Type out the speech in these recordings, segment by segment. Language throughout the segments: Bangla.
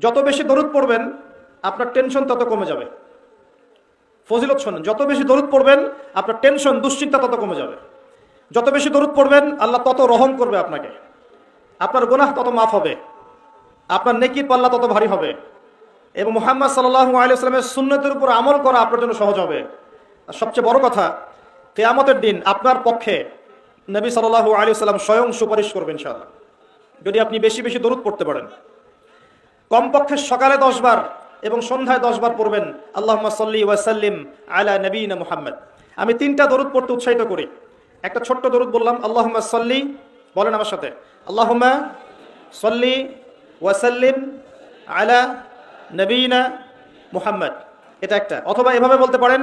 যত বেশি দরুদ পড়বেন আপনার টেনশন তত কমে যাবে। ফজিলত শোনেন, যত বেশি দরুদ পড়বেন আপনার টেনশন দুশ্চিন্তা তত কমে যাবে। যত বেশি দরুদ পড়বেন আল্লাহ তত রহম করবে আপনাকে, আপনার গুনাহ তত মাফ হবে, আপনার নেকির পাল্লা তত ভারী হবে, এবং মুহাম্মদ সাল্লাল্লাহু আলাইহি ওয়াসাল্লামের সুন্নতের উপর আমল করা আপনার জন্য সহজ হবে। আর সবচেয়ে বড় কথা, কিয়ামতের দিন আপনার পক্ষে নবী সাল্লাল্লাহু আলাইহি ওয়াসাল্লাম স্বয়ং সুপারিশ করবেন ইনশাআল্লাহ, যদি আপনি বেশি বেশি দরুদ পড়তে পারেন। কমপক্ষে সকালে 10 বার এবং সন্ধ্যায় 10 বার পড়বেন আল্লাহুম্মা সাল্লি ওয়া সাল্লিম আলা নবিয়িনা মুহাম্মদ। আমি 3টা দরুদ পড়তে উৎসাহিত করি। একটা ছোট্ট দরুদ বললাম, আল্লাহুম্মা সাল্লি, বলেন আমার সাথে, আল্লাহুম্মা সাল্লি ওয়া সাল্লিম আলা নবিয়িনা মুহাম্মদ, এটা একটা। অথবা এভাবে বলতে পারেন,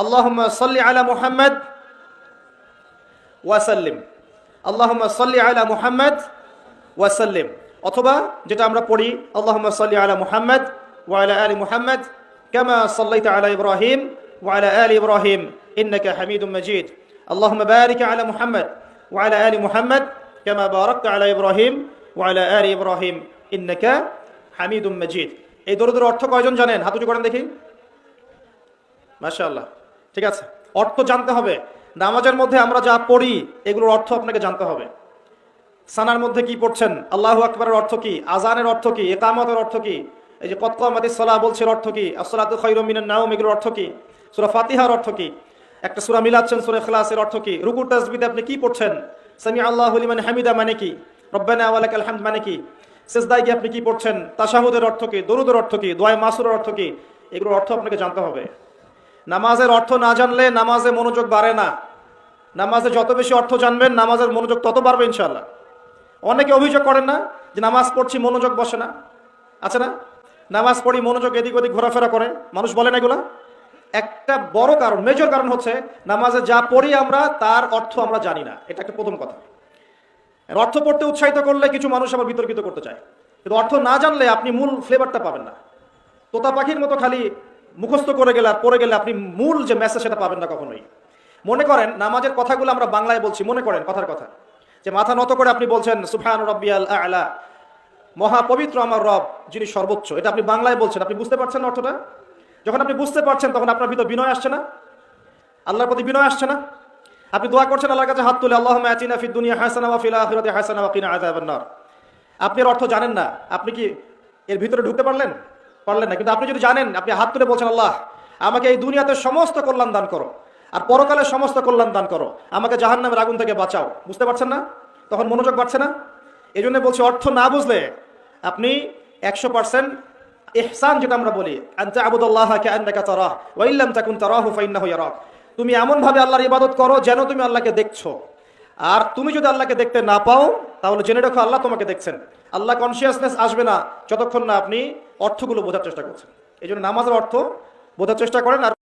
আল্লাহুম্মা সাল্লি আলা মুহাম্মদ ওয়া সাল্লিম, আল্লাহুম্মা সাল্লি আলা মুহাম্মদ ওয়া সাল্লিম। অথবা যেটা আমরা পড়ি, আল্লাহুম্মা সাল্লি আলা মুহাম্মদ ওয়া আলা আলি মুহাম্মদ কামা সাল্লাইতা আলা ইব্রাহিম ওয়া আলা আলি ইব্রাহিম ইন্নাকা হামিদুম মাজিদ, আল্লাহুম্মা বারিক আলা মুহাম্মদ ওয়া আলা আলি মুহাম্মদ কামা বারাকতা আলা ইব্রাহিম ওয়া আলা আলি ইব্রাহিম ইন্নাকা হামিদুম মাজিদ। এই দরুদের অর্থ কয়জন জানেন? হাত উঁচু করেন দেখি। মাশাআল্লাহ, ঠিক আছে। অর্থ জানতে হবে। নামাজের মধ্যে আমরা যা পড়ি এগুলোর অর্থ আপনাকে জানতে হবে। সানার মধ্যে কি পড়ছেন, আল্লাহু আকবারের অর্থ কি, আজানের অর্থ কি, ইকামতের অর্থ কি, এই যে কদ কামাতিস সালাহ বলছেন অর্থ কি, আসসালাতু খায়রুম মিনান নাওম এগুলোর অর্থ কি, সূরা ফাতিহার অর্থ কি, একটা সূরা মিলাচ্ছেন সূরা ইখলাসের অর্থ কি, রুকু তাসবিহতে আপনি কি পড়ছেন, সামি আল্লাহু লিমান হামিদা মানে কি, রব্বানা ওয়া লাকাল হামদ মানে কি, সিজদায় গিয়ে আপনি কি পড়ছেন, তাশাহুদের অর্থ কি, দরুদের অর্থ কি, দোয়া মাসুরের অর্থ কি, এগুলোর অর্থ আপনাকে জানতে হবে। নামাজের অর্থ না জানলে নামাজে মনোযোগ বাড়ে না। নামাজে যত বেশি অর্থ জানবেন নামাজের মনোযোগ তত বাড়বে ইনশাআল্লাহ। অনেকে অভিযোগ করেন না যে নামাজ পড়ছি মনোযোগ বসে না, আছে না? নামাজ পড়ি মনোযোগ এদিক ওদিক ঘোরাফেরা করে, মানুষ বলেন এগুলা। একটা বড় কারণ, মেজর কারণ হচ্ছে নামাজে যা পড়ি আমরা তার অর্থ আমরা জানি না। এটা একটা প্রথম কথা। অর্থ পড়তে উৎসাহিত করলে কিছু মানুষ আবার বিতর্কিত করতে চায়, কিন্তু অর্থ না জানলে আপনি মূল ফ্লেভারটা পাবেন না। তোতা পাখির মতো খালি মুখস্থ করে গেলে আর পড়ে গেলে আপনি মূল যে মেসেজ সেটা পাবেন না কখনোই। মনে করেন নামাজের কথাগুলো আমরা বাংলায় বলছি, মনে করেন কথার কথা, যে মাথা নত করে আপনি বলছেন সুবহান রাব্বিয়াল আ'লা, মহাপবিত্র আমার রব যিনি সর্বোচ্চ, এটা আপনি বাংলায় বলছেন। আপনি বুঝতে পারছেন না অর্থটা? যখন আপনি বুঝতে পারছেন তখন আপনার ভিতর বিনয় আসছে না? আল্লাহর প্রতি বিনয় আসছে না? আপনি দোয়া করছেন আল্লাহর কাছে হাত তুলে, আল্লাহুম্মা আতিনা ফিদ দুনিয়া হাসানা ওয়া ফিল আখিরাতি হাসানা ওয়া কিনা আযাবান নার। আপনি এর অর্থ জানেন না, আপনি কি এর ভিতরে ঢুকতে পারলেন? পারলেন না। কিন্তু আপনি যদি জানেন, আপনি হাত তুলে বলছেন, আল্লাহ আমাকে এই দুনিয়াতে সমস্ত কল্যাণ দান করো আর পরকালে সমস্ত কল্যাণ দান করো, আমাকে জাহান্নামের আগুন থেকে বাঁচাও। বুঝতে পারছেন না? তখন মনোযোগ বাড়ছে না? এই জন্য বলছি, অর্থ না বুঝলে আপনি 100% ইহসান, যেটা আমরা বলি, আনতা আবুদুল্লাহা কাআন্নাকা তারাহ ওয়া ইল্লাম তাকুন তারাহু ফাইন্নাহু ইয়ারাক, তুমি এমন ভাবে আল্লাহর ইবাদত করো যেন তুমি আল্লাহকে দেখছো। আর তুমি যদি আল্লাহকে দেখতে না পাও তাহলে জেনে রাখো আল্লাহ তোমাকে দেখছেন। আল্লাহ কনসিয়াসনেস আসবে না যতক্ষণ না আপনি অর্থগুলো বোঝার চেষ্টা করছেন। এই জন্য নামাজের অর্থ বোঝার চেষ্টা করেন। আর